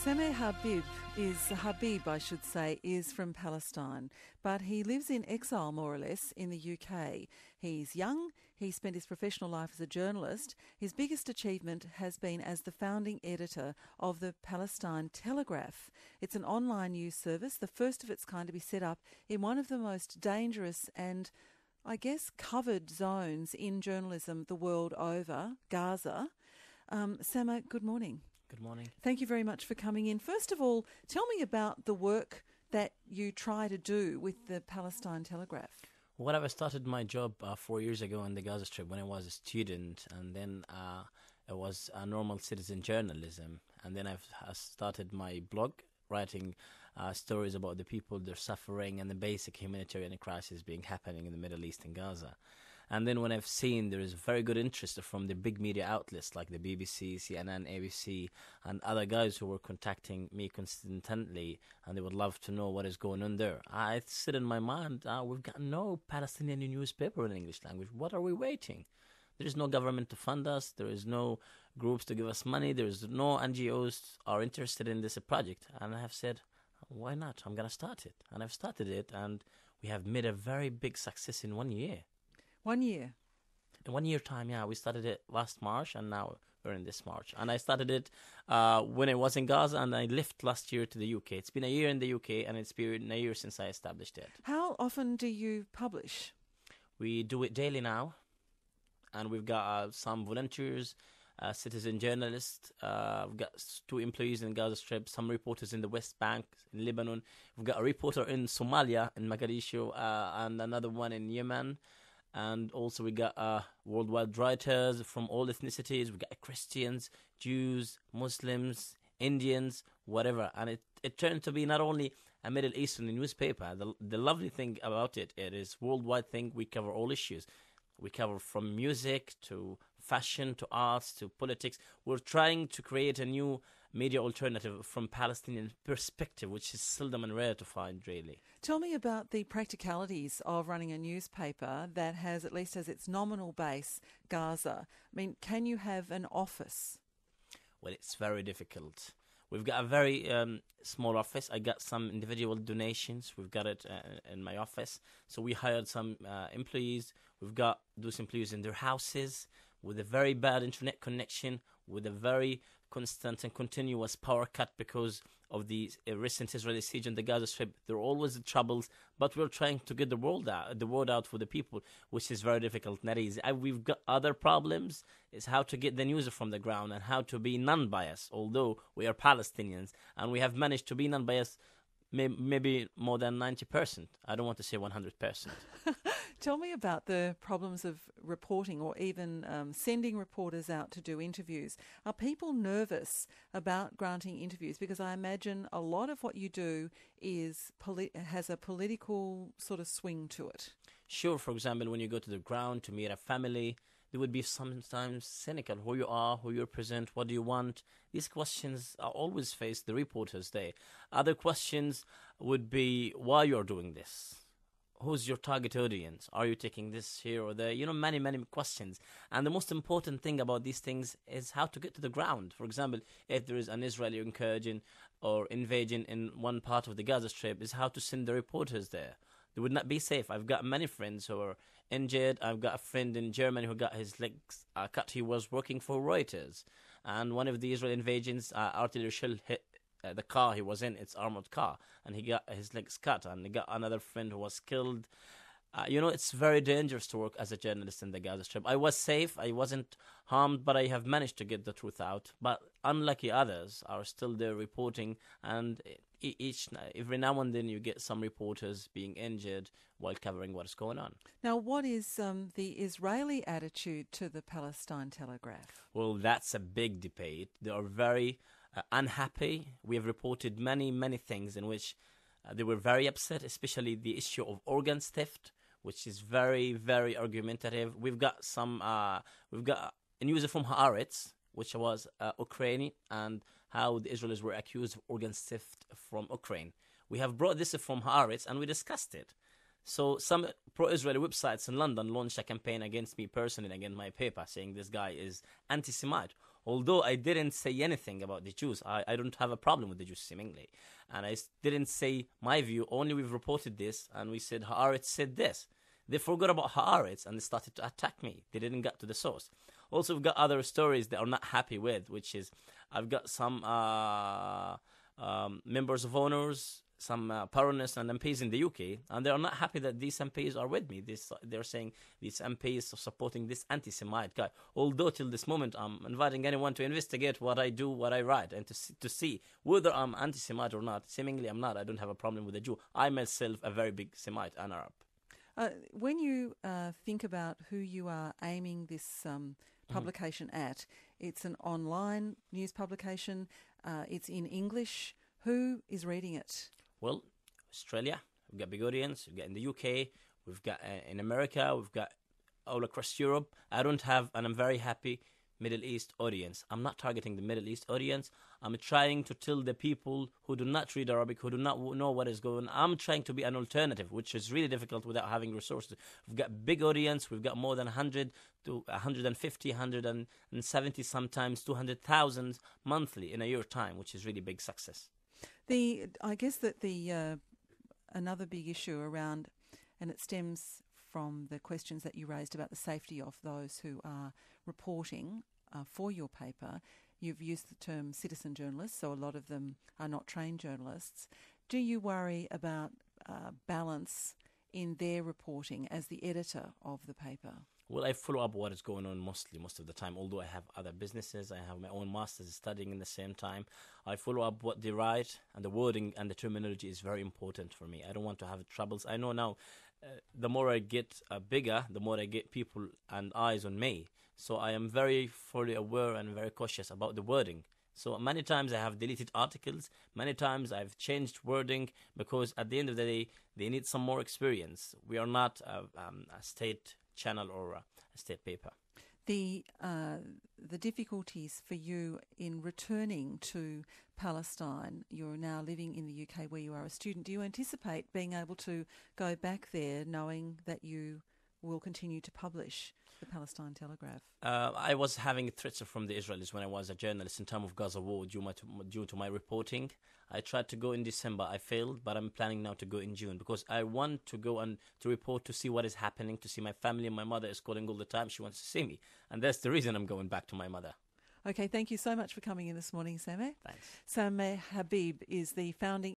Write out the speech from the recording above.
Sameh Habeeb, I should say, is from Palestine, but he lives in exile, more or less, in the UK. He's young. He spent his professional life as a journalist. His biggest achievement has been as the founding editor of the Palestine Telegraph. It's an online news service, the first of its kind to be set up in one of the most dangerous and, I guess, covered zones in journalism the world over, Gaza. Sameh, good morning. Good morning. Thank you very much for coming in. First of all, tell me about the work that you try to do with the Palestine Telegraph. Well, I started my job 4 years ago in the Gaza Strip when I was a student, and then I was a normal citizen journalism. And then I started my blog, writing stories about the people, their suffering, and the basic humanitarian crisis happening in the Middle East and Gaza. And then when I've seen there is very good interest from the big media outlets like the BBC, CNN, ABC, and other guys who were contacting me consistently, and they would love to know what is going on there. I said in my mind, we've got no Palestinian newspaper in English language. What are we waiting? There is no government to fund us. There is no groups to give us money. There is no NGOs are interested in this project. And I have said, why not? I'm going to start it. And I've started it, and we have made a very big success in 1 year. 1 year? In 1 year time, yeah. We started it last March, and now we're in this March. And I started it when I was in Gaza, and I left last year to the UK. It's been a year in the UK, and it's been a year since I established it. How often do you publish? We do it daily now, and we've got some volunteers, citizen journalists. We've got 2 employees in Gaza Strip, some reporters in the West Bank, in Lebanon. We've got a reporter in Somalia, in Mogadishu, and another one in Yemen. And also we got worldwide writers from all ethnicities. We got Christians, Jews, Muslims, Indians, whatever. And it turned to be not only a Middle Eastern newspaper. The lovely thing about it is worldwide thing. We cover all issues. We cover from music to fashion to arts to politics. We're trying to create a new media alternative from Palestinian perspective, which is seldom and rare to find, really. Tell me about the practicalities of running a newspaper that has, at least as its nominal base, Gaza. I mean, can you have an office? Well, it's very difficult. We've got a very small office. I got some individual donations. We've got it in my office. So we hired some employees. We've got those employees in their houses with a very bad internet connection, with a very constant and continuous power cut because of the recent Israeli siege in the Gaza Strip. There are always the troubles, but we're trying to get the word out for the people, which is very difficult, not easy. We've got other problems, is how to get the news from the ground and how to be non-biased, although we are Palestinians, and we have managed to be non-biased maybe more than 90%. I don't want to say 100%. Tell me about the problems of reporting or even sending reporters out to do interviews. Are people nervous about granting interviews? Because I imagine a lot of what you do has a political sort of swing to it. Sure. For example, when you go to the ground to meet a family, they would be sometimes cynical. Who you are, who you represent, what do you want? These questions are always faced the reporters there. Other questions would be why you're doing this. Who's your target audience? Are you taking this here or there? Many, many questions. And the most important thing about these things is how to get to the ground. For example, if there is an Israeli incursion or invasion in one part of the Gaza Strip, is how to send the reporters there. They would not be safe. I've got many friends who are injured. I've got a friend in Germany who got his legs cut. He was working for Reuters. And one of the Israeli invasions, artillery shell hit the car he was in. It's armored car. And he got his legs cut. And he got another friend who was killed. It's very dangerous to work as a journalist in the Gaza Strip. I was safe. I wasn't harmed, but I have managed to get the truth out. But unlucky others are still there reporting, and every now and then you get some reporters being injured while covering what is going on. Now, what is the Israeli attitude to the Palestine Telegraph? Well, that's a big debate. They are very unhappy. We have reported many, many things in which they were very upset, especially the issue of organs theft, which is very, very argumentative. We've got a news from Haaretz, which was Ukraine, and how the Israelis were accused of organ theft from Ukraine. We have brought this from Haaretz, and we discussed it. So some pro-Israeli websites in London launched a campaign against me personally, against my paper, saying this guy is anti-Semite. Although I didn't say anything about the Jews. I don't have a problem with the Jews, seemingly. And I didn't say my view, only we've reported this, and we said Haaretz said this. They forgot about Haaretz, and they started to attack me. They didn't get to the source. Also, we've got other stories that are not happy with, which is I've got some members of honors, some paronists and MPs in the UK, and they are not happy that these MPs are with me. They're saying these MPs are supporting this anti-Semite guy. Although till this moment, I'm inviting anyone to investigate what I do, what I write, and to see whether I'm anti-Semite or not. Seemingly, I'm not. I don't have a problem with the Jew. I myself a very big Semite and Arab. When you think about who you are aiming this publication at, it's an online news publication. It's in English. Who is reading it? Well, Australia, we've got big audience. We've got in the UK, we've got in America, we've got all across Europe. I don't have, and I'm very happy, Middle East audience. I'm not targeting the Middle East audience. I'm trying to tell the people who do not read Arabic, who do not know what is going on. I'm trying to be an alternative, which is really difficult without having resources. We've got big audience. We've got more than 100 to 150, 170, sometimes 200,000 monthly in a year time, which is really big success. I guess that the another big issue around, and it stems from the questions that you raised about the safety of those who are reporting for your paper. You've used the term citizen journalists, so a lot of them are not trained journalists. Do you worry about balance in their reporting as the editor of the paper? Well, I follow up what is going on most of the time. Although I have other businesses, I have my own master's studying in the same time. I follow up what they write, and the wording and the terminology is very important for me. I don't want to have troubles. I know now, the more I get bigger, the more I get people and eyes on me. So I am very fully aware and very cautious about the wording. So many times I have deleted articles. Many times I've changed wording because at the end of the day, they need some more experience. We are not a state channel or a state paper. The difficulties for you in returning to Palestine, you're now living in the UK where you are a student. Do you anticipate being able to go back there knowing that you will continue to publish the Palestine Telegraph? I was having threats from the Israelis when I was a journalist in time of Gaza war due to my reporting. I tried to go in December. I failed, but I'm planning now to go in June because I want to go and to report to see what is happening, to see my family. My mother is calling all the time. She wants to see me. And that's the reason I'm going back to my mother. Okay, thank you so much for coming in this morning, Sameh. Thanks. Sameh Habeeb is the founding